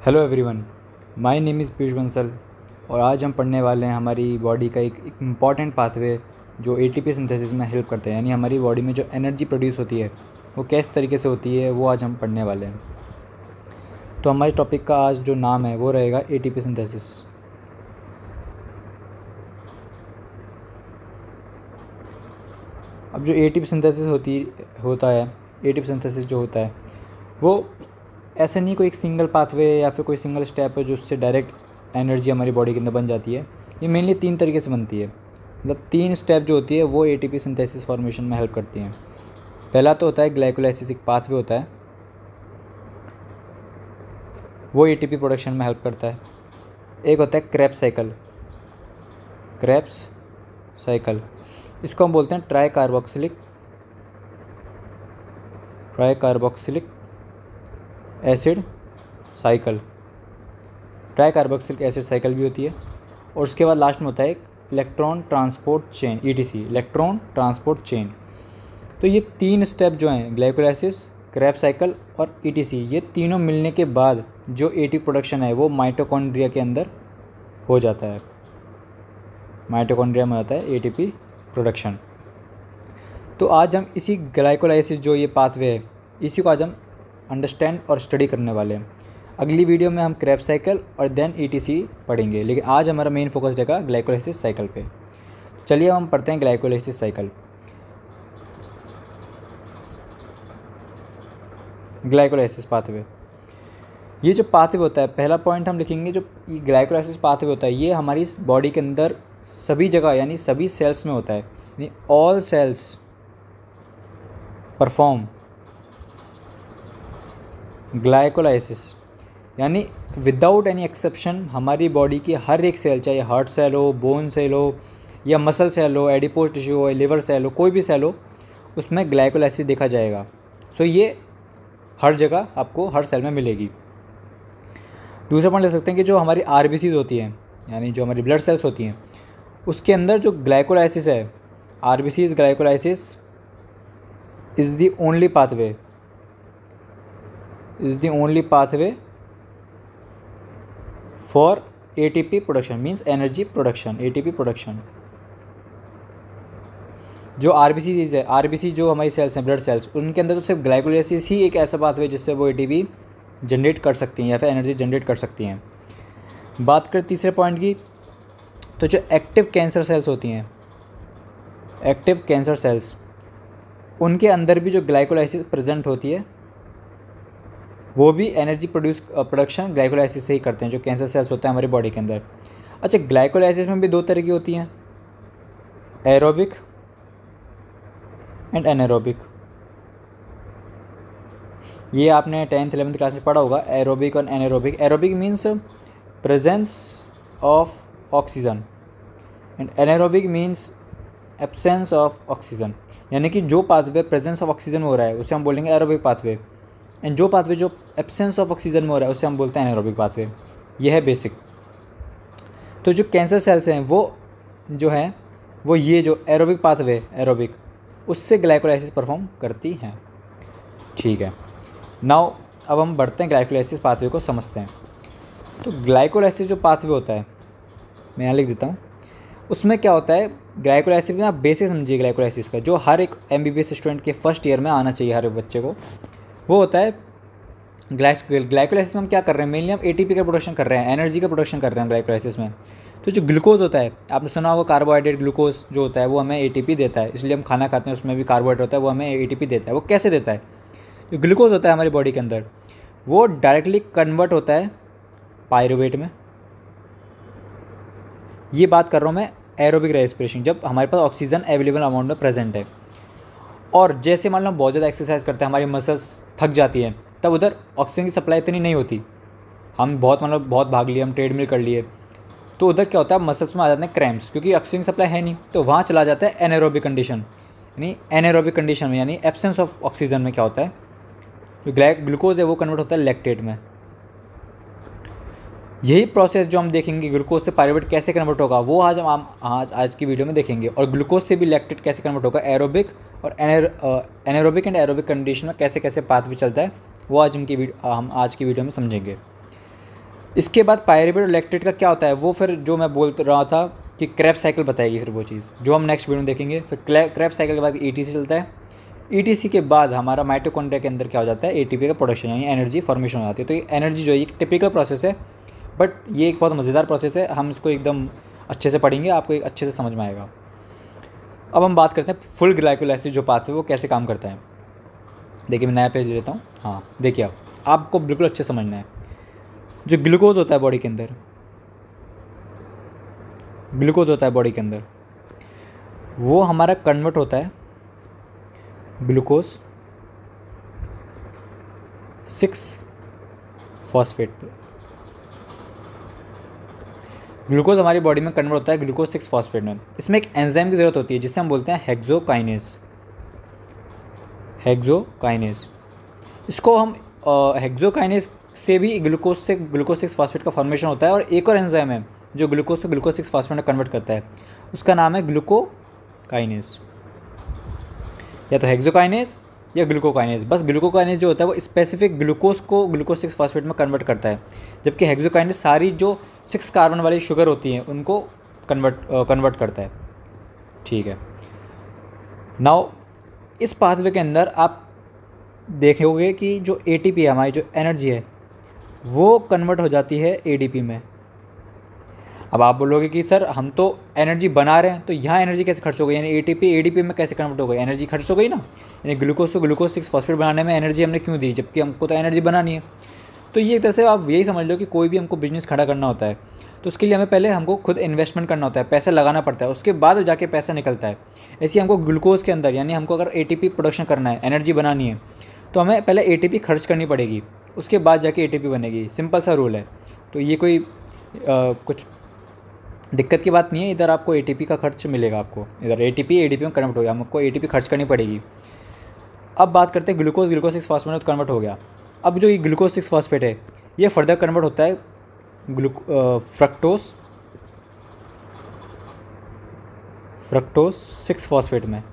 Hello everyone, my name is Piyush Bansal और आज हम पढ़ने वाले हैं हमारी बॉडी का एक इम्पॉर्टेंट पाथवे जो एटीपी सिंथेसिस में हेल्प करते हैं। यानी हमारी बॉडी में जो एनर्जी प्रोड्यूस होती है वो किस तरीके से होती है वो आज हम पढ़ने वाले हैं। तो हमारे टॉपिक का आज जो नाम है वो रहेगा एटीपी सिंथेसिस। अब जो एटीपी सिंथेसिस एटीपी सिंथेसिस जो होता है वो ऐसे नहीं कोई एक सिंगल पाथवे या फिर कोई सिंगल स्टेप है जो उससे डायरेक्ट एनर्जी हमारी बॉडी के अंदर बन जाती है। ये मेनली 3 तरीके से बनती है, मतलब 3 स्टेप जो होती है वो एटीपी सिंथेसिस फॉर्मेशन में हेल्प करती हैं। पहला तो होता है ग्लाइकोलाइसिस, एक पाथवे होता है, वो एटीपी प्रोडक्शन में हेल्प करता है। एक होता है क्रेब्स साइकिल, इसको हम बोलते हैं try carboxylic acid cycle. Try carboxylic acid cycle भी होती है। और उसके बाद लास्ट में होता है एक electron transport chain, ETC, electron transport chain. तो ये 3 स्टेप जो हैं, ग्लाइकोलाइसिस, क्रेब्स साइकिल और ETC, ये तीनों मिलने के बाद जो एटीपी प्रोडक्शन है वो माइटोकॉन्ड्रिया के अंदर हो जाता है। माइटोकॉन्ड्रिया में होता है एटीपी प्रोडक्शन। तो आज हम इसी ग्लाइकोलाइसिस जो ये पाथवे है इसी को आज हम अंडरस्टैंड और स्टडी करने वाले हैं। अगली वीडियो में हम क्रेब्स साइकिल और देन ETC पढ़ेंगे, लेकिन आज हमारा मेन फोकस रहेगा ग्लाइकोलाइसिस साइकिल पे। चलिए हम पढ़ते हैं ग्लाइकोलाइसिस साइकिल। ग्लाइकोलाइसिस पाथवे, ये जो पाथवे होता है, पहला पॉइंट हम लिखेंगे, जो ग्लाइकोलाइसिस पाथवे होता है ये हमारी बॉडी के अंदर सभी जगह यानी सभी सेल्स में होता है। यानी ऑल सेल्स परफॉर्म ग्लाइकोलाइसिस, यानी विदाउट एनी एक्सेप्शन हमारी बॉडी की हर एक सेल, चाहे हार्ट सेल हो, बोन सेल हो या मसल सेल हो, एडिपोज टिश्यू हो, लिवर सेल हो, कोई भी सेल हो, उसमें ग्लाइकोलाइसिस देखा जाएगा। सो ये हर जगह आपको हर सेल में मिलेगी। दूसरा पॉइंट ले सकते हैं कि जो हमारी RBCs होती हैं, यानी जो हमारी ब्लड सेल्स होती हैं, उसके अंदर जो ग्लाइकोलाइसिस है, RBCs glycolysis is the only pathway for ATP production, means energy production, ATP production। जो RBCs है, RBC जो हमारी सेल्स हैं, ब्लड सेल्स, उनके अंदर तो सिर्फ ग्लाइकोलाइसिस ही एक ऐसा पाथवे जिससे वो ATP जनरेट कर सकती हैं या फिर एनर्जी जनरेट कर सकती हैं। बात करें तीसरे पॉइंट की, तो जो एक्टिव कैंसर सेल्स होती हैं, एक्टिव कैंसर सेल्स, उनके अंदर भी जो ग्लाइकोलाइसिस प्रेजेंट होती है वो भी एनर्जी प्रोडक्शन ग्लाइकोलाइसिस से ही करते हैं, जो कैंसर सेल्स होते हैं हमारी बॉडी के अंदर। अच्छा, ग्लाइकोलाइसिस में भी 2 तरह की होती हैं, एरोबिक एंड एनारोबिक। ये आपने 10th 11th क्लास में पढ़ा होगा, एरोबिक और anaerobic. Aerobic means presence of oxygen and anaerobic means absence of oxygen. यानी कि जो पाथवे प्रेजेंस ऑफ ऑक्सीजन में हो रहा है उसे हम बोलेंगे एरोबिक पाथवे, एंड जो पाथवे जो एब्सेंस ऑफ ऑक्सीजन में हो रहा है उसे हम बोलते हैं एनारोबिक पाथवे। यह है बेसिक। तो जो कैंसर सेल्स हैं वो जो हैं वो ये जो एरोबिक पाथवे, एरोबिक, उससे ग्लाइकोलाइसिस परफॉर्म करती हैं। ठीक है, नाउ अब हम बढ़ते हैं ग्लाइकोलाइसिस पाथवे को समझते हैं। तो ग्लाइकोलाइसिस जो पाथवे होता है, मैं यहाँ लिख देता हूँ, उसमें क्या होता है, ग्लाइकोलाइसिस में आप बेसिक समझिए ग्लाइकोलाइसिस का, जो हर एक MBBS स्टूडेंट के फर्स्ट ईयर में आना चाहिए हर एक बच्चे को, वो होता है ग्लाइकोलाइसिस में हम क्या कर रहे हैं, मेनली हम ATP का प्रोडक्शन कर रहे हैं, एनर्जी का प्रोडक्शन कर रहे हैं ग्लाइकोलाइसिस में। तो जो ग्लूकोज होता है, आपने सुना होगा कार्बोहाइड्रेट, ग्लूकोज जो होता है वो हमें ATP देता है, इसलिए हम खाना खाते हैं, उसमें भी कार्बोहाइड्रेट होता है, वो हमें ATP देता है। वो कैसे देता है, जो ग्लूकोज होता है हमारी बॉडी के अंदर वो डायरेक्टली कन्वर्ट होता है पायरूवेट में। ये बात कर रहा हूँ मैं एरोबिक रेस्पिरेशन, जब हमारे पास ऑक्सीजन अवेलेबल अमाउंट में प्रेजेंट है। और जैसे मान लो हम बहुत ज़्यादा एक्सरसाइज करते हैं, हमारी मसल्स थक जाती हैं, तब उधर ऑक्सीजन की सप्लाई इतनी नहीं होती, हम बहुत भाग लिए, हम ट्रेडमिल कर लिए, तो उधर क्या होता है, मसल्स में आ जाते हैं क्रैम्प्स, क्योंकि ऑक्सीजन की सप्लाई है नहीं, तो वहाँ चला जाता है एनारोबिक कंडीशन। यानी एनारोबिक कंडीशन में, यानी एब्सेंस ऑफ ऑक्सीजन में क्या होता है, जो ग्लूकोज है वो कन्वर्ट होता है लैक्टेट में। यही प्रोसेस जो हम देखेंगे ग्लूकोज से पायरूवेट कैसे कन्वर्ट होगा वो आज की वीडियो में देखेंगे, और ग्लूकोज से भी लैक्टेट कैसे कन्वर्ट होगा, एरोबिक और एनारोबिक एंड एरोबिक कंडीशन में कैसे कैसे पाथवे चलता है वो हम आज की वीडियो में समझेंगे। इसके बाद पायरुवेट और लैक्टेट का क्या होता है वो फिर जो मैं बोल रहा था कि क्रैब साइकिल बताएगी फिर वो चीज़ जो हम नेक्स्ट वीडियो में देखेंगे। फिर क्रैब साइकिल के बाद ईटीसी चलता है। ईटीसी के बाद हमारा माइटोकॉन्ड्रिया के अंदर क्या हो जाता है, एटीपी का प्रोडक्शन यानी एनर्जी फॉर्मेशन हो जाती है। तो ये एनर्जी जो है एक टिपिकल प्रोसेस है, बट ये एक बहुत मज़ेदार प्रोसेस है। हम इसको एकदम अच्छे से पढ़ेंगे, आपको एक अच्छे से समझ में आएगा। अब हम बात करते हैं फुल ग्लाइकोलाइसिस जो पाथवे वो कैसे काम करता है। देखिए मैं नया पेज ले लेता हूँ। हाँ देखिए, आपको बिल्कुल अच्छे समझना है। जो ग्लूकोज होता है बॉडी के अंदर, ग्लूकोज होता है बॉडी के अंदर, वो हमारा कन्वर्ट होता है ग्लूकोज 6-फॉस्फेट पे। ग्लूकोज हमारी बॉडी में कन्वर्ट होता है ग्लूकोज 6-फॉस्फेट में। इसमें एक एंजाइम की ज़रूरत होती है जिसे हम बोलते हैं हेक्सोकाइनेज। हेक्सोकाइनेज, इसको हम हेक्सोकाइनेज से भी ग्लूकोज 6-फॉस्फेट का फॉर्मेशन होता है। और एक और एंजाइम है जो ग्लूकोज से ग्लूकोज 6-फॉस्फेट में कन्वर्ट करता है, उसका नाम है ग्लूकोकाइनेज। या तो हेक्सोकाइनेज या ग्लूकोकाइनेज। बस ग्लूकोकाइनेज जो होता है वो स्पेसिफिक ग्लूकोज को ग्लूकोज 6-फॉस्फेट में कन्वर्ट करता है, जबकि हेक्सोकाइनेज सारी जो 6 कार्बन वाली शुगर होती हैं उनको कन्वर्ट करता है। ठीक है, नाउ इस पाथवे के अंदर आप देखोगे कि जो एटीपी है, हमारी जो एनर्जी है, वो कन्वर्ट हो जाती है एडीपी में। अब आप बोलोगे कि सर हम तो एनर्जी बना रहे हैं, तो यहाँ एनर्जी कैसे खर्च हो गई, यानी एटीपी एडीपी में कैसे कन्वर्ट हो गई, एनर्जी खर्च हो गई ना। यानी ग्लूकोज से ग्लूकोज 6-फॉस्फेट बनाने में एनर्जी हमने क्यों दी, जबकि हमको तो एनर्जी बनानी है। तो ये एक तरह से आप यही समझ लो कि कोई भी हमको बिजनेस खड़ा करना होता है तो उसके लिए हमें पहले हमको खुद इन्वेस्टमेंट करना होता है, पैसा लगाना पड़ता है, उसके बाद जाके पैसा निकलता है। ऐसे ही हमको ग्लूकोज के अंदर, यानी हमको अगर एटीपी प्रोडक्शन करना है, एनर्जी बनानी है, तो हमें पहले एटीपी खर्च करनी पड़ेगी, उसके बाद जाके एटीपी बनेगी। सिंपल सा रूल है। तो ये कोई कुछ दिक्कत की बात नहीं है। इधर आपको एटीपी का खर्च मिलेगा, आपको इधर एटीपी एडीपी में कन्वर्ट हो गया, हमको एटीपी खर्च करनी पड़ेगी। अब बात करते हैं ग्लूकोज 6-फॉस्फेट में कन्वर्ट हो गया। अब जो ये ग्लूकोज 6-फॉस्फेट है ये फर्दर कन्वर्ट होता है फ्रक्टोज 6-फॉस्फेट में।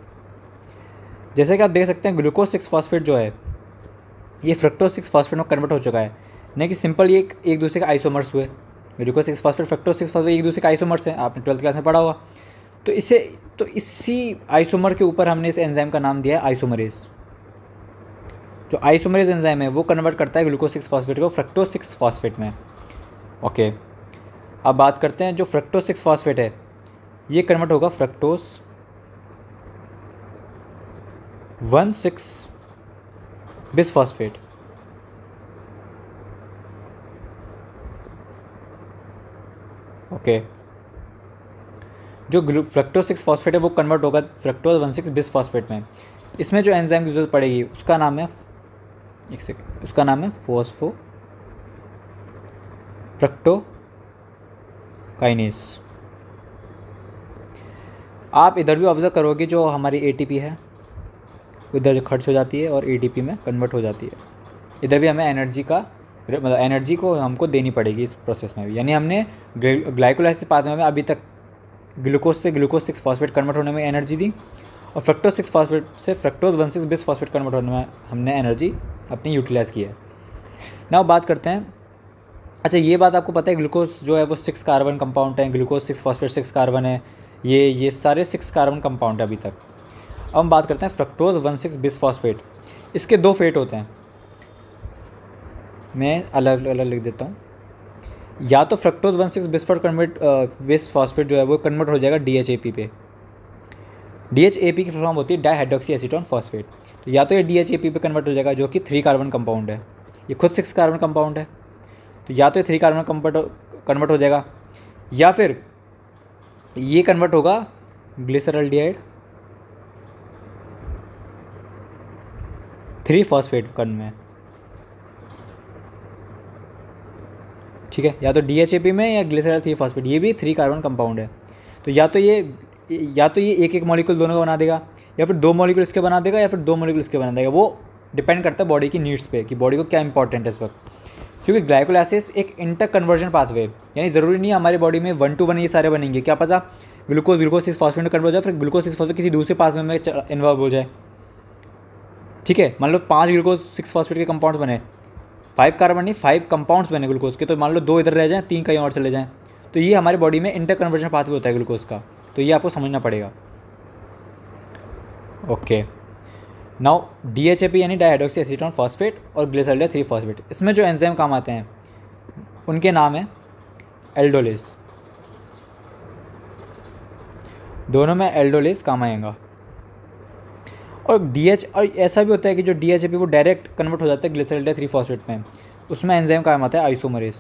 जैसे कि आप देख सकते हैं ग्लूकोज 6-फॉस्फेट जो है ये फ्रक्टोज 6-फॉस्फेट में कन्वर्ट हो चुका है। नहीं कि सिंपल ये एक दूसरे के आइसोमर्स हुए। ग्लूकोज 6-फॉस्फेट फ्रक्टोज 6-फॉस्फेट एक दूसरे के आइसोमर्स हैं, आपने 12th क्लास में पढ़ा होगा। तो इसी आइसोमर के ऊपर हमने इस एंजाइम का नाम दिया है आइसोमरेज। जो आइसोमरेज एंजाइम है वो कन्वर्ट करता है ग्लूकोज 6-फॉस्फेट को फ्रक्टोज 6-फॉस्फेट में। ओके, अब बात करते हैं जो फ्रक्टोज 6-फॉस्फेट है ये कन्वर्ट होगा फ्रक्टोज 1,6-बिसफॉस्फेट। ओके, जो फ्रक्टोज 6-फॉस्फेट है वो कन्वर्ट होगा फ्रक्टोज 1,6-बिसफॉस्फेट में। इसमें जो एंजाइम की जरूरत पड़ेगी उसका नाम है, एक सेकेंड, उसका नाम है फ्रक्टोकाइनेज। आप इधर भी ऑब्जर्व करोगे जो हमारी एटीपी है इधर खर्च हो जाती है और एडीपी में कन्वर्ट हो जाती है। इधर भी हमें एनर्जी का मतलब एनर्जी को हमको देनी पड़ेगी इस प्रोसेस में भी। यानी हमने ग्लाइकोलाइसिस पाथवे में अभी तक ग्लूकोज से ग्लूकोज 6-फॉस्फेट कन्वर्ट होने में एनर्जी दी, और फ्रक्टोज 6-फॉस्फेट से फ्रक्टोज 1,6-बिसफॉस्फेट कन्वर्ट होने में हमने एनर्जी अपनी यूटिलाइज़ की है। नाउ बात करते हैं, अच्छा ये बात आपको पता है ग्लूकोज जो है वो 6 कार्बन कंपाउंड है, ग्लूकोज 6-फॉस्फेट 6 कार्बन है, ये सारे 6 कार्बन कंपाउंड है अभी तक। अब हम बात करते हैं फ्रक्टोज 1,6-बिसफॉस्फेट। इसके 2 फेट होते हैं, मैं अलग अलग लिख देता हूँ। या तो फ्रक्टोज 1,6-बिसफॉस्फेट जो है वो कन्वर्ट हो जाएगा DHAP पे। DHAP की फॉर्म होती है डाइहाइड्रोक्सी एसीटोन फॉस्फेट। तो या तो ये DHAP पे कन्वर्ट हो जाएगा जो कि 3 कार्बन कंपाउंड है, ये खुद 6 कार्बन कंपाउंड है, तो या तो ये 3 कार्बन कन्वर्ट हो जाएगा, या फिर ये कन्वर्ट होगा ग्लिसरॉल्डिहाइड 3-फॉस्फेट कन में। ठीक है, या तो DHAP में या ग्लिसरॉल 3-फॉस्फेट, ये भी 3 कार्बन कंपाउंड है। तो या तो ये एक मॉलिक्यूल दोनों का बना देगा, या फिर 2 मॉलिक्यूल इसके बना देगा, या फिर 2 मॉलिक्यूल इसके बना देगा। वो डिपेंड करता है बॉडी की नीड्स पे कि बॉडी को क्या इंपॉर्टेंट है इस वक्त। क्योंकि ग्लाइकोलाइसिस एक इंटर कन्वर्जन पाथवे, यानी ज़रूरी नहीं है हमारी बॉडी में 1 to 1 ये सारे बनेंगे। क्या पता ग्लूकोज 6-फॉस्फेट में कन्वर्ट हो जाए, फिर ग्लूकोज 6-फॉस्फेट किसी दूसरे पाथवे में इन्वॉल्व हो जाए। ठीक है, मान लो 5 ग्लूकोज 6-फॉस्फेट के कंपाउंड्स बने, 5 कार्बन नहीं 5 कंपाउंड्स बने ग्लूकोज के, तो मान लो 2 इधर रह जाएँ 3 कहीं और चले जाएँ, तो ये हमारी बॉडी में इंटर कन्वर्जन पाथवे होता है ग्लूकोज का, तो ये आपको समझना पड़ेगा। ओके, नाउ DHAP यानी डाइहाइड्रोक्सी एसीटोन फॉस्फेट और ग्लिसरॉल्डिहाइड 3 फॉस्फेट, इसमें जो एंजाइम काम आते हैं उनके नाम है एल्डोलेस, दोनों में एल्डोलेस काम आएगा। और और ऐसा भी होता है कि जो DHAP वो डायरेक्ट कन्वर्ट हो जाता है ग्लिसरॉल्डिहाइड 3 फॉस्फेट में, उसमें एंजाइम काम आता है आइसोमरेज।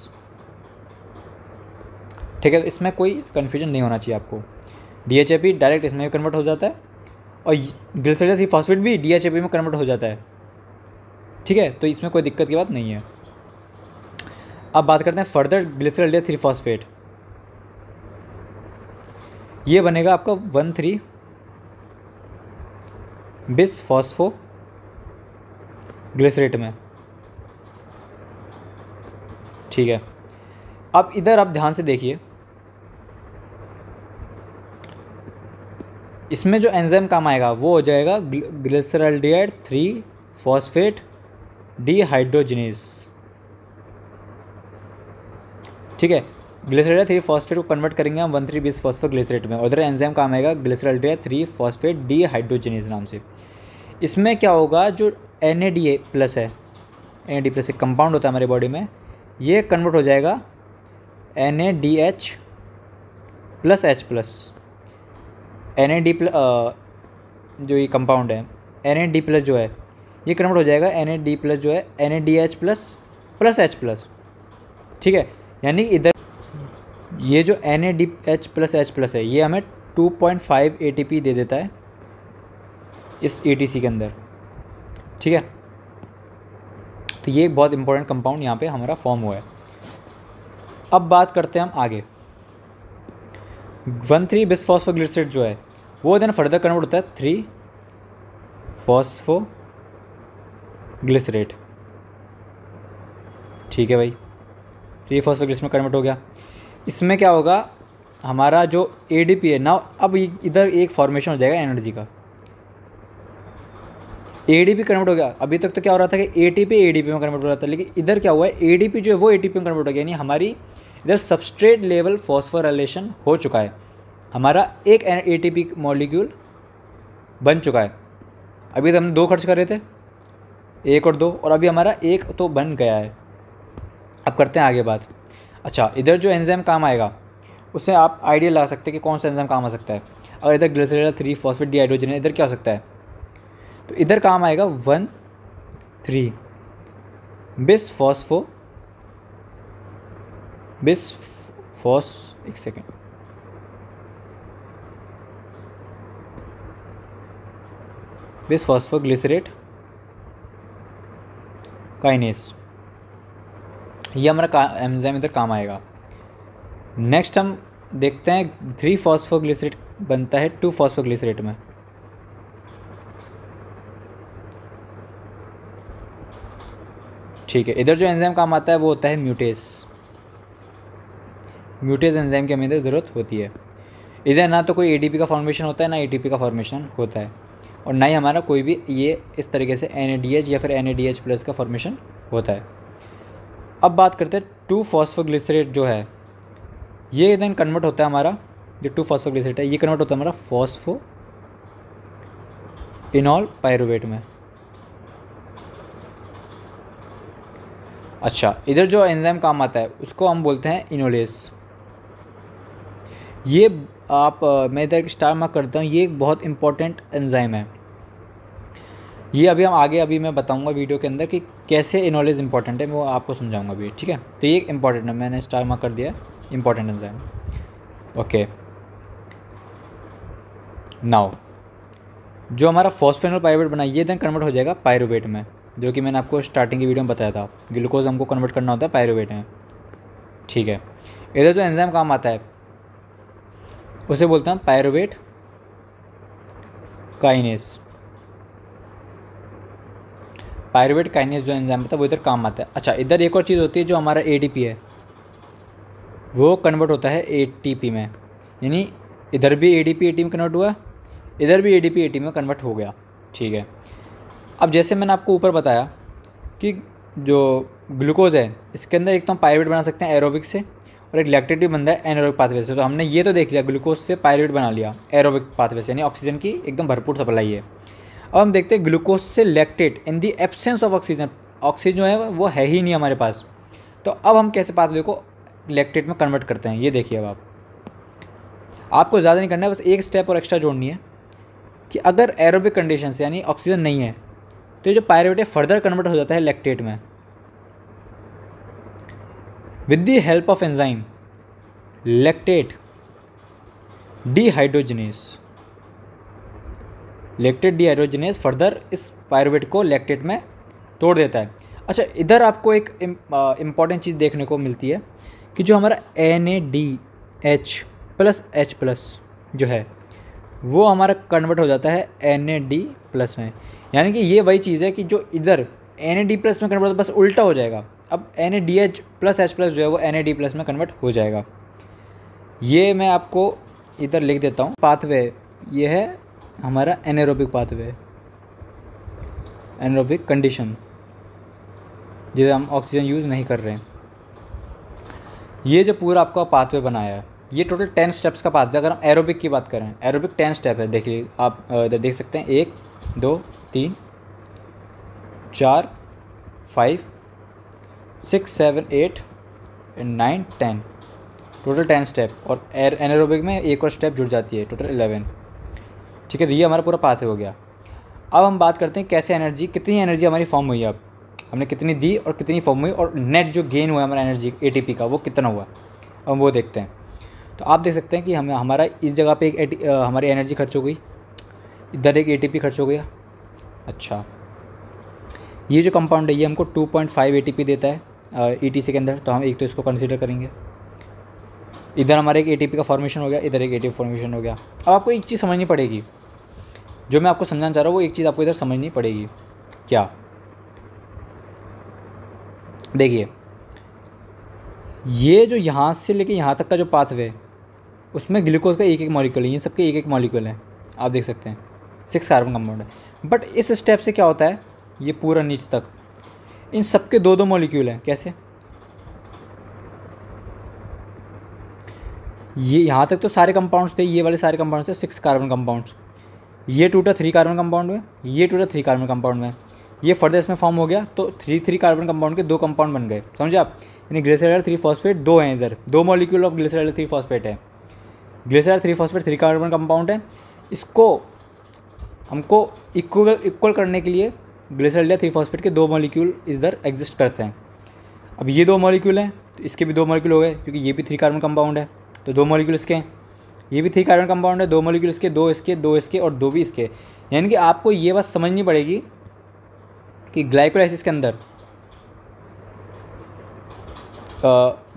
ठीक है, तो इसमें कोई कन्फ्यूजन नहीं होना चाहिए आपको, DHAP डायरेक्ट इसमें भी कन्वर्ट हो जाता है और ग्लिसरॉल्डिहाइड 3 फॉस्फेट भी DHAP में कन्वर्ट हो जाता है। ठीक है, तो इसमें कोई दिक्कत की बात नहीं है। अब बात करते हैं फर्दर ग्लिसरॉल्डिहाइड 3 फॉस्फेट, ये बनेगा आपका 1,3 बिस फॉस्फो ग्लिसरेट में। ठीक है, अब इधर आप ध्यान से देखिए, इसमें जो एंजाइम काम आएगा वो हो जाएगा ग्लिसरॉल्डिहाइड 3 फॉस्फेट डिहाइड्रोजिनेज। ठीक है, ग्लिसरॉल्डिहाइड 3 फॉस्फेट को कन्वर्ट करेंगे हम 1,3 बिस फॉस्फोग्लिसरेट में, उधर एंजाइम काम आएगा ग्लिसरॉल्डिहाइड 3 फॉस्फेट डिहाइड्रोजिनेज नाम से। इसमें क्या होगा, जो NADA प्लस है, NAD प्लस एक कंपाउंड होता है हमारे बॉडी में, ये कन्वर्ट हो जाएगा NADH plus H plus. NAD plus जो ये कंपाउंड है NAD प्लस जो है ये कन्वर्ट हो जाएगा NAD प्लस जो है NADH plus plus H plus. ठीक है, यानी इधर ये जो NADH प्लस H प्लस है ये हमें 2.5 ATP दे देता है इस ETC के अंदर। ठीक है, तो ये एक बहुत इंपॉर्टेंट कंपाउंड यहाँ पे हमारा फॉर्म हुआ है। अब बात करते हैं हम आगे, 1,3 बिस फॉस्फोग्लिसरेट जो है वो देन फर्दर कन्वर्ट होता है 3 फॉस्फोग्लिसरेट। ठीक है भाई, 3 फॉस्फोग्लिसरेट में कन्वर्ट हो गया। इसमें क्या होगा, हमारा जो ADP है ना, अब इधर एक फॉर्मेशन हो जाएगा एनर्जी का, ADP कन्वर्ट हो गया। अभी तक तो क्या हो रहा था कि ATP ADP में कन्वर्ट हो रहा था, लेकिन इधर क्या हुआ है, ADP जो है वो ATP में कन्वर्ट हो गया, यानी हमारी इधर सबस्ट्रेट लेवल फॉस्फोराइलेशन हो चुका है, हमारा एक ATP मॉलिक्यूल बन चुका है। अभी तो हम 2 खर्च कर रहे थे, 1 और 2, और अभी हमारा 1 तो बन गया है। अब करते हैं आगे बात। अच्छा, इधर जो एंजाइम काम आएगा उससे आप आइडिया लगा सकते हैं कि कौन सा एंजाइम काम आ सकता है। अगर इधर ग्लिसरॉल्डिहाइड 3 फॉस्फेट डिहाइड्रोजिनेज, इधर क्या हो सकता है, तो इधर काम आएगा 1,3 बिस एक सेकेंड, बिस फॉस्फोग्लिसरेट काइनेस, ये हमारा एंजाइम इधर काम आएगा। नेक्स्ट हम देखते हैं 3 फॉस्फोग्लिसरेट बनता है 2 फॉस्फोग्लिसरेट में। ठीक है, इधर जो एंजाइम काम आता है वो होता है म्यूटेस एंजाइम की हमें इधर ज़रूरत होती है। इधर ना तो कोई ADP का फॉर्मेशन होता है, ना ATP का फॉर्मेशन होता है, और ना ही हमारा कोई भी ये इस तरीके से NADH या फिर NADH प्लस का फॉर्मेशन होता है। अब बात करते हैं 2 फॉस्फोग्लिसरेट जो है ये देन कन्वर्ट होता है, हमारा जो 2 फॉस्फोग्लिसरेट है ये कन्वर्ट होता है हमारा फॉस्फो इनॉल पायरुवेट में। अच्छा, इधर जो एंजाइम काम आता है उसको हम बोलते हैं इनोलेस। ये आप मैं इधर स्टार मार्क करता हूँ, ये एक बहुत इंपॉर्टेंट एंजाइम है। ये अभी मैं बताऊंगा वीडियो के अंदर कि कैसे इनोलेस इंपॉर्टेंट है, मैं वो आपको समझाऊंगा भी। ठीक है, तो ये इंपॉर्टेंट है, मैंने स्टार मार्क कर दिया, इंपॉर्टेंट एंजाइम। ओके, नाउ जो हमारा फॉस्फेनॉल पायरुवेट बना ये देन कन्वर्ट हो जाएगा पायरुवेट में, जो कि मैंने आपको स्टार्टिंग की वीडियो में बताया था, ग्लूकोज हमको कन्वर्ट करना होता है पायरुवेट में। ठीक है, इधर जो एंजाइम काम आता है उसे बोलते हैं पायरुवेट काइनेस। पायरुवेट काइनेस जो एंजाइम होता है वो इधर काम आता है। अच्छा, इधर एक और चीज़ होती है, जो हमारा ADP है वो कन्वर्ट होता है ATP में, यानी इधर भी ADP ATP में कन्वर्ट हुआ, इधर भी ADP ATP में कन्वर्ट हो गया। ठीक है, अब जैसे मैंने आपको ऊपर बताया कि जो ग्लूकोज है इसके अंदर एक तो हम पायरुवेट बना सकते हैं एरोबिक से, और एक लैक्टेट भी बनता है एनारोबिक पाथवे से। तो हमने ये तो देख लिया ग्लूकोज से पायरुवेट बना लिया एरोबिक पाथवे से, यानी ऑक्सीजन की एकदम भरपूर सप्लाई है। अब हम देखते हैं ग्लूकोज से lactate in the absence of oxygen, oxygen जो है वो है ही नहीं हमारे पास। तो अब हम कैसे पाथवे को लैक्टेट में कन्वर्ट करते हैं, ये देखिए। अब आपको ज़्यादा नहीं करना है, बस एक स्टेप और एक्स्ट्रा जोड़नी है कि अगर एरोबिक कंडीशन से यानी ऑक्सीजन नहीं है तो ये जो पायरुवेट है फर्दर कन्वर्ट हो जाता है लैक्टेट में with the help of enzyme lactate dehydrogenase. Lactate dehydrogenase further इस पायरुवेट को लैक्टेट में तोड़ देता है। अच्छा, इधर आपको एक इम्पॉर्टेंट चीज़ देखने को मिलती है कि जो हमारा NaDH+H+ जो है वो हमारा कन्वर्ट हो जाता है NAD+ में। यानी कि ये वही चीज़ है कि जो इधर NAD+ में कन्वर्ट होता है बस उल्टा हो जाएगा। अब NaDH+H+ जो है वो NAD+ में कन्वर्ट हो जाएगा। ये मैं आपको इधर लिख देता हूँ। पाथवे ये है हमारा एनारोबिक पाथवे, एनारोबिक कंडीशन जिसे हम ऑक्सीजन यूज़ नहीं कर रहे हैं। ये जो पूरा आपका पाथवे बनाया है ये टोटल 10 स्टेप्स का पाथवे। अगर हम एरोबिक की बात करें, एरोबिक 10 स्टेप है। देखिए आप इधर देख सकते हैं 1 2 3 4 5 6 7 8 9 10, टोटल 10 स्टेप। और एनारोबिक में एक और स्टेप जुड़ जाती है, टोटल 11। ठीक है, तो ये हमारा पूरा पाथवे हो गया। अब हम बात करते हैं कैसे एनर्जी, कितनी एनर्जी हमारी फॉर्म हुई है। अब हमने कितनी दी और कितनी फॉर्म हुई, और नेट जो गेन हुआ है हमारा एनर्जी ATP का वो कितना हुआ, अब वो देखते हैं। तो आप देख सकते हैं कि हमारा इस जगह पे एक हमारी एनर्जी खर्च हो गई, इधर एक ATP खर्च हो गया। अच्छा, ये जो कंपाउंड है ये हमको 2.5 ATP देता है ETC के अंदर, तो हम एक तो इसको कंसीडर करेंगे। इधर हमारे एक ATP का फॉर्मेशन हो गया, इधर एक ATP फॉर्मेशन हो गया। अब आपको एक चीज़ समझनी पड़ेगी, जो मैं आपको समझाना चाह रहा हूँ वो एक चीज़ आपको इधर समझनी पड़ेगी। क्या? देखिए, ये जो यहाँ से लेके यहाँ तक का जो पाथवे उसमें ग्लूकोज का एक एक मॉलिक्यूल है, ये सबके एक एक मॉलिक्यूल है, आप देख सकते हैं 6 कार्बन कंपाउंड है। बट इस स्टेप से क्या होता है, ये पूरा नीचे तक इन सबके 2-2 मॉलिक्यूल हैं। कैसे? ये यहाँ तक तो सारे कंपाउंड्स थे, ये वाले सारे कंपाउंड्स थे 6 कार्बन कंपाउंड्स। ये टूटा 3 कार्बन कंपाउंड में, ये टूटा 3 कार्बन कंपाउंड में, ये फर्दर इसमें फॉर्म हो गया तो 3 कार्बन कंपाउंड के 2 कंपाउंड बन गए। समझे आप? यानी ग्लिसरॉल 3-फॉस्फेट 2 हैं, इधर 2 मॉलिक्यूल ऑफ ग्लिसरॉल 3-फॉस्फेट है। ग्लिसरॉल 3-फॉस्फेट 3 कार्बन कंपाउंड है, इसको हमको इक्वल करने के लिए ग्लिसरॉल 3-फॉस्फेट के 2 मॉलिक्यूल इधर एग्जिस्ट करते हैं। अब ये 2 मॉलिक्यूल हैं तो इसके भी 2 मॉलिक्यूल हो गए, क्योंकि ये भी 3 कार्बन कंपाउंड है तो 2 मॉलिक्यूल इसके हैं। ये भी 3 कार्बन कंपाउंड है, 2 मॉलिक्यूल इसके, 2 इसके, 2 इसके और 2 भी इसके। यानी कि आपको ये बात समझनी पड़ेगी कि ग्लाइकोलाइसिस के अंदर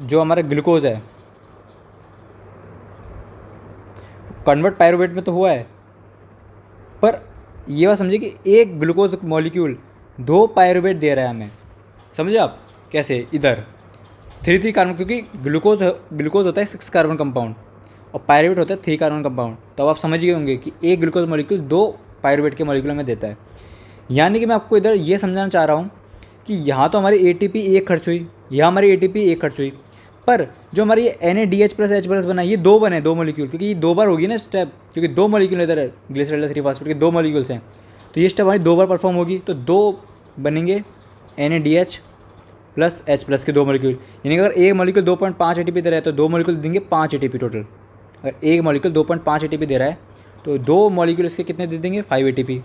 जो हमारा ग्लूकोज है कन्वर्ट पायरुवेट में तो हुआ है, पर ये बात समझिए कि एक ग्लूकोज मॉलिक्यूल 2 पायरुवेट दे रहा है हमें। समझे आप? कैसे? इधर 3 कार्बन, क्योंकि ग्लूकोज होता है 6 कार्बन कंपाउंड और पायरुवेट होता है 3 कार्बन कंपाउंड। तो अब आप समझ गए होंगे कि एक ग्लूकोज मॉलिक्यूल 2 पायरुवेट के मॉलिक्यूल में देता है। यानी कि मैं आपको इधर ये समझाना चाह रहा हूँ कि यहाँ तो हमारी ATP एक खर्च हुई, यहाँ हमारी ATP एक खर्च हुई, पर जो हमारी NaDH+H+ बना ये 2 बने, 2 मॉलिक्यूल, क्योंकि ये 2 बार होगी ना स्टेप, क्योंकि 2 मॉलिक्यूल इधर है ग्लिसरॉल 3-फॉस्फेट के 2 मॉलिक्यूल्स हैं, तो ये स्टेप हमारी 2 बार परफॉर्म होगी, तो 2 बनेंगे NaDH+H+ के 2 मॉलिक्यूल। यानी अगर एक मॉलिक्यूल 2.5 ATP दे रहा है तो 2 मॉलिक्यूल देंगे 5 ATP टोटल। अगर एक मॉलिक्यूल 2.5 ATP दे रहा है तो 2 मॉलिक्यूल इसके कितने दे देंगे? 5 ATP।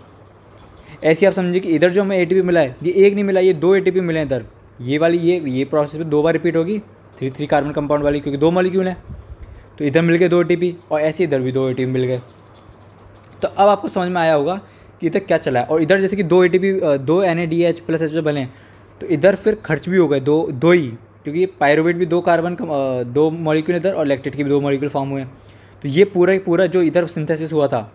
ऐसे आप समझिए कि इधर जो हमें ATP मिला है ये एक नहीं मिला, ये 2 ATP मिले हैं इधर। ये वाली ये प्रोसेस में 2 बार रिपीट होगी 3 कार्बन कंपाउंड वाली, क्योंकि 2 मॉलिक्यूल हैं तो इधर मिल गए 2 ATP और ऐसे इधर भी 2 ATP मिल गए। तो अब आपको समझ में आया होगा कि इधर क्या चला है। और इधर जैसे कि 2 ATP 2 NaDH+H बने तो इधर फिर खर्च भी हो गए 2 ही, क्योंकि पायरुवेट भी 2 कार्बन 2 मॉलिक्यूल इधर और लैक्टेट के भी 2 मॉलिक्यूल फॉर्म हुए। तो ये पूरा ही पूरा जो इधर सिंथेसिस हुआ था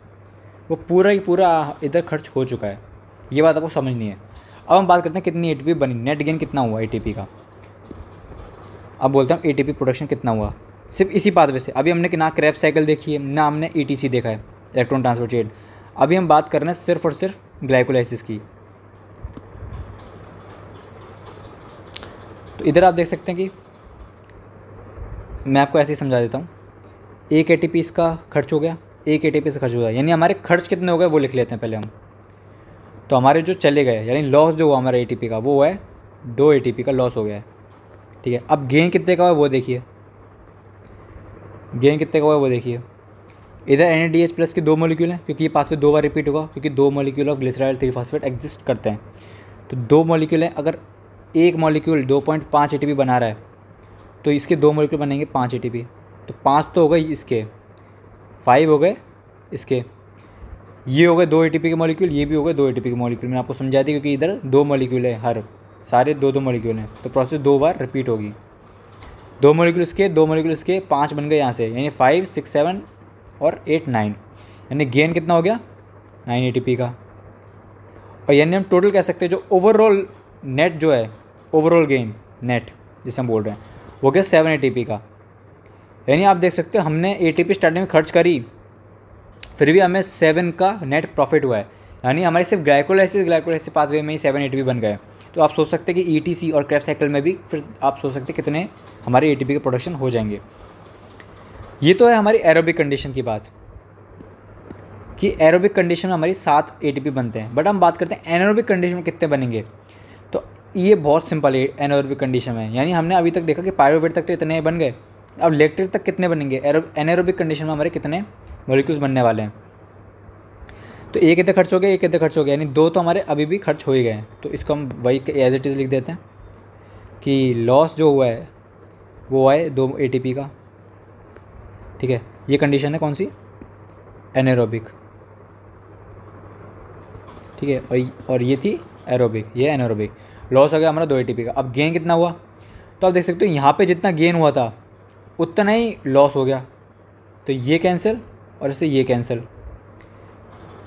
वो पूरा ही पूरा इधर खर्च हो चुका है। ये बात आपको समझनी है। अब हम बात करते हैं कितनी ATP बनी, नेट गेन कितना हुआ ATP का। अब बोलते हैं ATP प्रोडक्शन कितना हुआ सिर्फ इसी पाथवे से। अभी हमने ना क्रैब्स साइकिल देखी है, ना हमने ETC देखा है, इलेक्ट्रॉन ट्रांसपोर्ट चेन। अभी हम बात कर रहे हैं सिर्फ और सिर्फ ग्लाइकोलाइसिस की। तो इधर आप देख सकते हैं कि मैं आपको ऐसे ही समझा देता हूँ। 1 ATP इसका खर्च हो गया, 1 ATP से खर्च हो गया, यानी हमारे खर्च कितने हो गए वो लिख लेते हैं पहले हम। तो हमारे जो चले गए यानी लॉस जो हुआ हमारा ATP का वो है 2 ATP का लॉस हो गया है, ठीक है। अब गेन कितने का हुआ वो देखिए, गेन कितने का हुआ वो देखिए। इधर NADH+ के 2 मॉलिक्यूल हैं क्योंकि ये पाथवे 2 बार रिपीट होगा, क्योंकि 2 मॉलिक्यूल ऑफ ग्लिसरॉल 3-फॉस्फेट एग्जिस्ट करते हैं। तो 2 मॉलिक्यूल हैं, अगर एक मॉलिक्यूल 2.5 ATP बना रहा है तो इसके 2 मॉलिक्यूल बनेंगे 5 ATP। तो 5 तो हो गए इसके, 5 हो गए इसके, ये हो गए 2 ATP के मॉलिक्यूल, ये भी हो गए 2 ATP के मॉलिक्यूल। मैंने आपको समझा दिया क्योंकि इधर 2 मॉलिक्यूल है, हर सारे 2-2 मॉलिक्यूल हैं, तो प्रोसेस 2 बार रिपीट होगी। 2 मॉलिक्यूल इसके, 2 मॉलिक्यूल इसके, 5 बन गए यहाँ से, यानी 5, 6, 7 और 8, 9, यानी गेन कितना हो गया 9 ATP का। और यानी हम टोटल कह सकते हैं जो ओवरऑल नेट जो है, ओवरऑल गेन नेट जिसे हम बोल रहे हैं वो गया 7 ATP का। यानी आप देख सकते हो हमने ATP स्टार्टिंग में खर्च करी, फिर भी हमें 7 का नेट प्रॉफिट हुआ है, यानी हमारे सिर्फ ग्लाइकोलाइसिस पाथवे में ही 7 ATP बन गए। तो आप सोच सकते हैं कि ETC और क्रेब्स साइकिल में भी फिर आप सोच सकते हैं कितने हमारे ATP के प्रोडक्शन हो जाएंगे। ये तो है हमारी एरोबिक कंडीशन की बात, कि एरोबिक कंडीशन में हमारी 7 ATP बनते हैं। बट हम बात करते हैं एनारोबिक कंडीशन में कितने बनेंगे। तो ये बहुत सिंपल है एनारोबिक कंडीशन में, यानी हमने अभी तक देखा कि पायरुवेट तक तो इतने बन गए, अब लैक्टेट तक कितने बनेंगे। एनारोबिक कंडीशन में हमारे कितने मॉलिक्यूल्स बनने वाले हैं। तो एक इधर खर्च हो गया, एक इधर खर्च हो गया, यानी 2 तो हमारे अभी भी खर्च हो ही गए हैं। तो इसको हम वही एज इट इज़ लिख देते हैं कि लॉस जो हुआ है वो हुआ है 2 ATP का, ठीक है। ये कंडीशन है कौन सी, एनारोबिक, ठीक है। और ये थी एरोबिक, ये एनारोबिक। लॉस हो गया हमारा 2 ATP का। अब गेन कितना हुआ, तो आप देख सकते हो यहाँ पे जितना गेन हुआ था उतना ही लॉस हो गया। तो ये कैंसिल और इससे ये कैंसिल।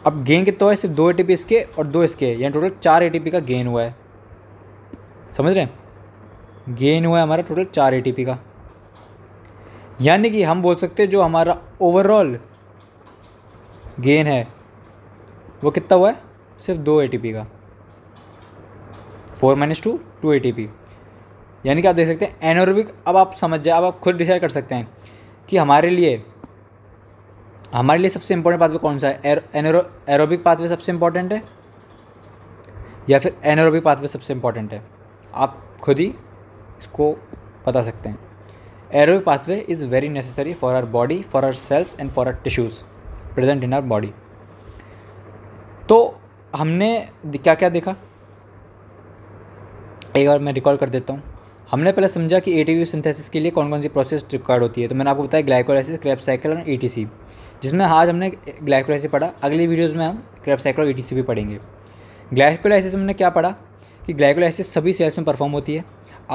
अब गेन कितना हुआ है, सिर्फ 2 ATP इसके और 2 इसके, यानी टोटल 4 ATP का गेन हुआ है। समझ रहे हैं, गेन हुआ है हमारा टोटल 4 ATP का। यानी कि हम बोल सकते हैं जो हमारा ओवरऑल गेन है वो कितना हुआ है, सिर्फ 2 ATP का। 4 - 2 2 ATP। यानी कि आप देख सकते हैं एनारोबिक। अब आप समझ जाए, अब आप खुद डिसाइड कर सकते हैं कि हमारे लिए सबसे इंपॉर्टेंट पाथवे कौन सा है। एरोबिक पाथवे सबसे इंपॉर्टेंट है या फिर एनारोबिक पाथवे सबसे इंपॉर्टेंट है, आप खुद ही इसको बता सकते हैं। Aerobic pathway is very necessary for our body, for our cells and for our tissues present in our body. तो हमने क्या क्या देखा, एक बार मैं रिकॉल कर देता हूँ। हमने पहले समझा कि ATP सिंथेसिस के लिए कौन कौन सी प्रोसेस रिक्वायर्ड होती है। तो मैंने आपको बताया ग्लाइकोलाइसिस, क्रेब्स साइकिल और ETC, जिसमें आज हमने ग्लाइकोलाइसिस पढ़ा। अगली वीडियोज़ में हम क्रेब्स साइकिल और ETC भी पढ़ेंगे। ग्लाइकोलाइसिस में हमने क्या पढ़ा कि ग्लाइकोलाइसिस सभी सेल्स में परफॉर्म होती है।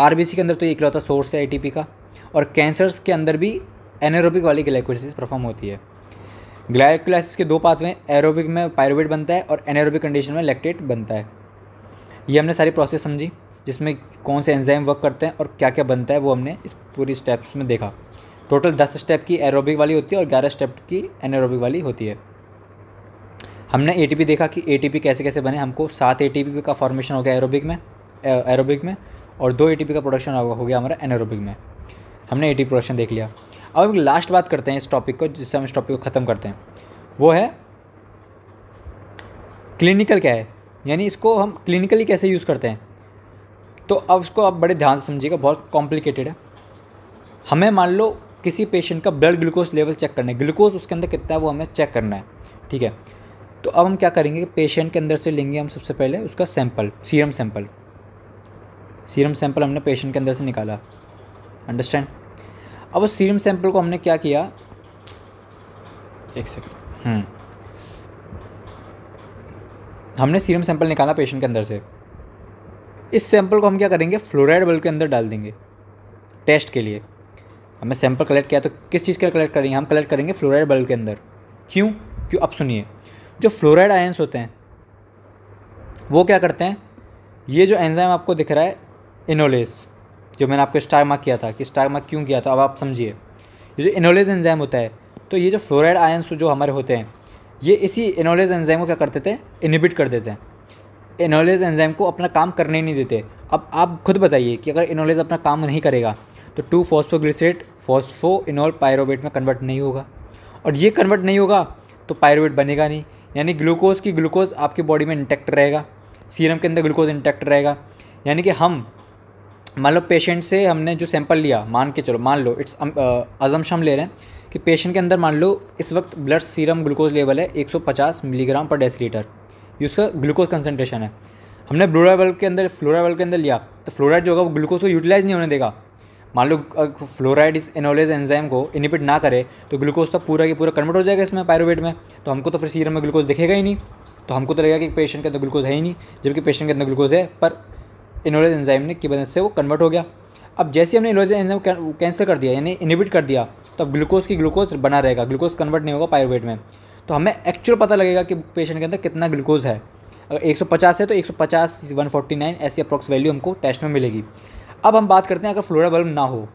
RBC के अंदर तो इकलौता सोर्स है ATP का, और कैंसर्स के अंदर भी एनारोबिक वाली ग्लाइकोलाइसिस परफॉर्म होती है। ग्लाइकोलाइसिस के 2 पाथवे, एरोबिक में पायरुवेट बनता है और एनारोबिक कंडीशन में लैक्टेट बनता है। ये हमने सारी प्रोसेस समझी, जिसमें कौन से एंजाइम वर्क करते हैं और क्या क्या बनता है वो हमने इस पूरी स्टेप्स में देखा। टोटल 10 स्टेप की एरोबिक वाली होती है और 11 स्टेप की एनारोबिक वाली होती है। हमने ATP देखा कि ATP कैसे कैसे बने। हमको 7 ATP का फॉर्मेशन हो गया एरोबिक में और 2 ATP का प्रोडक्शन हो गया हमारा एनारोबिक में। हमने ATP प्रोडक्शन देख लिया। अब हम लास्ट बात करते हैं इस टॉपिक को, जिससे हम इस टॉपिक को ख़त्म करते हैं, वो है क्लिनिकल क्या है, यानी इसको हम क्लिनिकली कैसे यूज़ करते हैं। तो अब इसको आप बड़े ध्यान से समझिएगा, बहुत कॉम्प्लिकेटेड है। हमें मान लो किसी पेशेंट का ब्लड ग्लूकोज लेवल चेक करना है, ग्लूकोज उसके अंदर कितना है वो हमें चेक करना है, ठीक है। तो अब हम क्या करेंगे कि पेशेंट के अंदर से लेंगे हम सबसे पहले उसका सैंपल, सीरम सैंपल हमने पेशेंट के अंदर से निकाला, अंडरस्टैंड। अब उस सीरम सैंपल को हमने क्या किया, एक सेकंड, हमने सीरम सैंपल निकाला पेशेंट के अंदर से। इस सैंपल को हम क्या करेंगे, फ्लोराइड बल्ब के अंदर डाल देंगे टेस्ट के लिए। हमें सैंपल कलेक्ट किया तो किस चीज़ का कलेक्ट करेंगे, हम कलेक्ट करेंगे फ्लोराइड बल्ब के अंदर। क्यों? अब सुनिए, जो फ्लोराइड आयंस होते हैं वो क्या करते हैं, ये जो एंजाइम आपको दिख रहा है इनोलेस, जो मैंने आपको स्टार मार्क किया था कि स्टार मार्क क्यों किया था, अब आप समझिए। ये जो इनोलेस एंजाइम होता है, तो ये जो फ्लोराइड आयंस जो हमारे होते हैं, ये इसी इनोलेस एंजाइम को क्या करते थे, इनहिबिट कर देते हैं। इनोलेस एंजाइम को अपना काम करने नहीं देते। अब आप खुद बताइए कि अगर इनोलेज अपना काम नहीं करेगा तो 2-फॉस्फोग्लिसरेट फॉस्फोइनोल पायरोवेट में कन्वर्ट नहीं होगा, और ये कन्वर्ट नहीं होगा तो पायरोवेट बनेगा नहीं, यानी ग्लूकोज आपकी बॉडी में इंटैक्ट रहेगा, सीरम के अंदर ग्लूकोज इंटैक्ट रहेगा। यानी कि हम मान लो पेशेंट से हमने जो सैंपल लिया, मान लो इट्स अजम्पशन हम ले रहे हैं कि पेशेंट के अंदर मान लो इस वक्त ब्लड सीरम ग्लूकोज लेवल है 150 मिलीग्राम पर डेसीलीटर, ये उसका ग्लूकोज कंसनट्रेशन है। हमने फ्लोराइड के अंदर लिया तो फ्लोराइड जो होगा वो ग्लूकोज को यूटिलाइज नहीं होने देगा। मान लो फ्लोराइड इस इनोलेज एंजाइम को इनिबिट ना करे तो ग्लूकोज तो पूरा की पूरा कन्वर्ट हो जाएगा इसमें पायरोवेट में, तो हमको तो फिर सीरम में ग्लूकोज दिखेगा ही नहीं, तो हमको तो लगेगा कि पेशेंट के अंदर ग्लूकोज है ही नहीं, जबकि पेशेंट के अंदर ग्लूकोज है, पर इनोलेज एंजाइम ने की वजह से वो कन्वर्ट हो गया। अब जैसे हमने इनोलेज एंजाइम कैंसिल कर दिया, यानी इनिबिट कर दिया, तो अब ग्लूकोज बना रहेगा, ग्लूकोज कन्वर्ट नहीं होगा पायरोवेट में, तो हमें एक्चुअल पता लगेगा कि पेशेंट के अंदर कितना ग्लूकोज है। अगर 150 है तो 150, 149 ऐसी अप्रॉक्स वैल्यू हमको टेस्ट में मिलेगी। अब हम बात करते हैं अगर फ्लोरा बल्ब ना हो,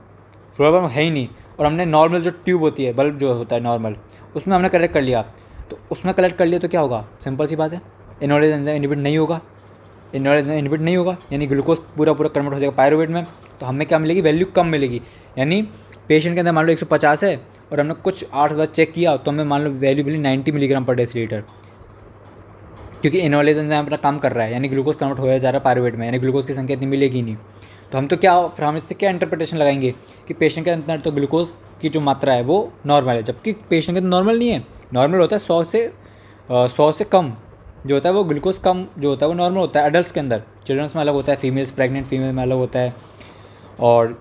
फ्लोरा बल्ब है ही नहीं, और हमने नॉर्मल जो ट्यूब होती है, बल्ब जो होता है नॉर्मल, उसमें हमने कलेक्ट कर लिया, तो उसमें कलेक्ट कर लिया तो क्या होगा, सिंपल सी बात है, इनोलेज एंजाइम इनिबिट नहीं होगा, यानी ग्लूकोज पूरा कन्वर्ट हो जाएगा पायरोवेट में, तो हमें क्या मिलेगी, वैल्यू कम मिलेगी। यानी पेशेंट के अंदर मान लो 150 है और हमने कुछ 8 बार चेक किया तो हमें मान लो वैल्यू मिली 90 मिलीग्राम पर डेसीलीटर, क्योंकि इनोलेज एंजाइम अपना काम कर रहा है, यानी ग्लूकोज कन्वर्ट हो जा रहा है पायरोवेट में, यानी ग्लूकोज की संख्या इतनी मिलेगी नहीं। तो हम तो फिर हम इससे क्या इंटरप्रिटेशन लगाएंगे कि पेशेंट के अंदर तो ग्लूकोज की जो मात्रा है वो नॉर्मल है, जबकि पेशेंट के अंदर नॉर्मल नहीं है। नॉर्मल होता है 100 से कम जो होता है वो ग्लूकोज कम जो होता है वो नॉर्मल होता है एडल्ट्स के अंदर, चिल्ड्रंस में अलग होता है, फीमेल्स प्रेग्नेंट फीमेल में अलग होता है, और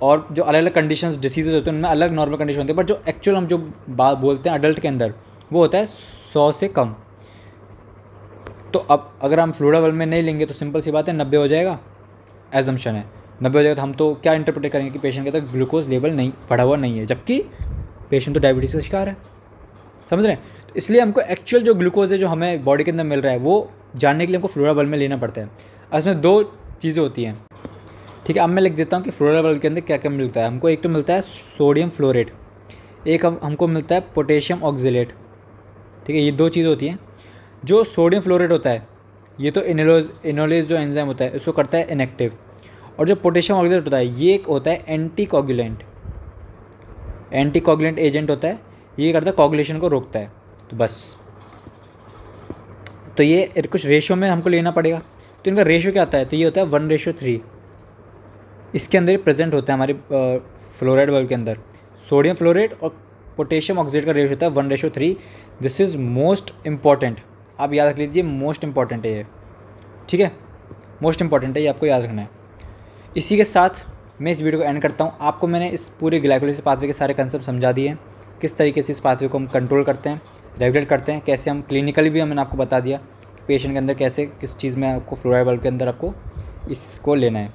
जो अलग अलग कंडीशंस डिसीजेज होते हैं उनमें अलग नॉर्मल कंडीशन होती है, पर जो एक्चुअल हम जो बात बोलते हैं अडल्ट के अंदर वो होता है 100 से कम। तो अब अगर हम फ्लोरा बल्ब में नहीं लेंगे तो सिंपल सी बात है 90 हो जाएगा, एजम्पशन है 90 हो जाएगा, तो हम तो क्या इंटरप्रेट करेंगे कि पेशेंट के अंदर ग्लूकोज लेवल नहीं बढ़ा हुआ नहीं है, जबकि पेशेंट तो डायबिटीज़ का शिकार है, समझ रहे हैं। तो इसलिए हमको एक्चुअल जो ग्लूकोज है जो हमें बॉडी के अंदर मिल रहा है वो जानने के लिए हमको फ्लोरा बल्ब में लेना पड़ता है। इसमें 2 चीज़ें होती हैं, ठीक है। अब मैं लिख देता हूँ कि फ्लोरा बल्ब के अंदर क्या क्या मिलता है हमको। एक तो मिलता है सोडियम फ्लोरेट, एक हमको मिलता है पोटेशियम ऑक्जेलेट, ठीक है। ये 2 चीज़ें होती हैं। जो सोडियम फ्लोरेट होता है ये तो इनोलेज जो एंजाइम होता है इसको करता है इनएक्टिव, और जो पोटेशियम ऑक्जेलेट होता है ये एक होता है एंटीकोगुलेंट एजेंट होता है, ये करता है कोगुलेशन को रोकता है। तो बस तो ये कुछ रेशियो में हमको लेना पड़ेगा। तो इनका रेशियो क्या आता है, तो ये होता है 1:3 इसके अंदर प्रेजेंट होता है हमारे फ्लोराइड बल्ब के अंदर। सोडियम फ्लोरेट और पोटेशियम ऑक्साइड का रेशियो होता है 1:3। दिस इज़ मोस्ट इम्पॉर्टेंट, आप याद रख लीजिए, मोस्ट इम्पॉर्टेंट है ये, ठीक है, मोस्ट इम्पॉर्टेंट है, ये आपको याद रखना है। इसी के साथ मैं इस वीडियो को एंड करता हूँ। आपको मैंने इस पूरे ग्लाइकोलाइसिस पाथवे के सारे कंसेप्ट समझा दिए हैं, किस तरीके से इस पाथवे को हम कंट्रोल करते हैं, रेगुलेट करते हैं, कैसे हम क्लिनिकली भी मैंने आपको बता दिया कि पेशेंट के अंदर कैसे किस चीज़ में आपको फ्लोराइड बल्ब के अंदर आपको इसको लेना है,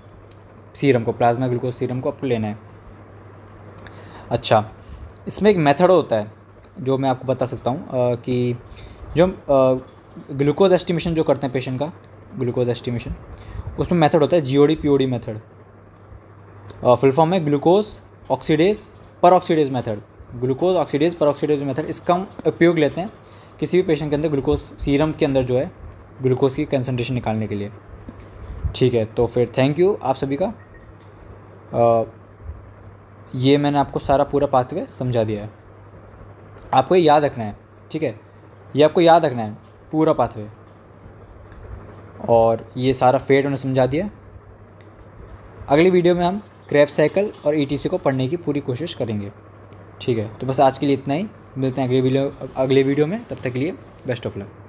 सीरम को, प्लाज्मा ग्लूकोज सीरम को आपको लेना है। अच्छा, इसमें एक मेथड होता है जो मैं आपको बता सकता हूँ कि जो ग्लूकोज एस्टिमेशन जो करते हैं पेशेंट का ग्लूकोज एस्टिमेशन, उसमें मेथड होता है GOD POD method, full form है ग्लूकोज ऑक्सीडेज पर ऑक्सीडेज मेथड, ग्लूकोज ऑक्सीडेज पर ऑक्सीडेज मेथड। इसका हम उपयोग लेते हैं किसी भी पेशेंट के अंदर ग्लूकोज सीरम के अंदर जो है ग्लूकोज की कंसंट्रेशन निकालने के लिए, ठीक है। तो फिर थैंक यू आप सभी का, ये मैंने आपको सारा पूरा पाथवे समझा दिया है, आपको ये याद रखना है, ठीक है, ये आपको याद रखना है पूरा पाथवे, और ये सारा फेट मैंने समझा दिया। अगली वीडियो में हम क्रेब्स साइकिल और ETC को पढ़ने की पूरी कोशिश करेंगे, ठीक है। तो बस आज के लिए इतना ही, मिलते हैं अगले वीडियो में, तब तक के लिए बेस्ट ऑफ लक।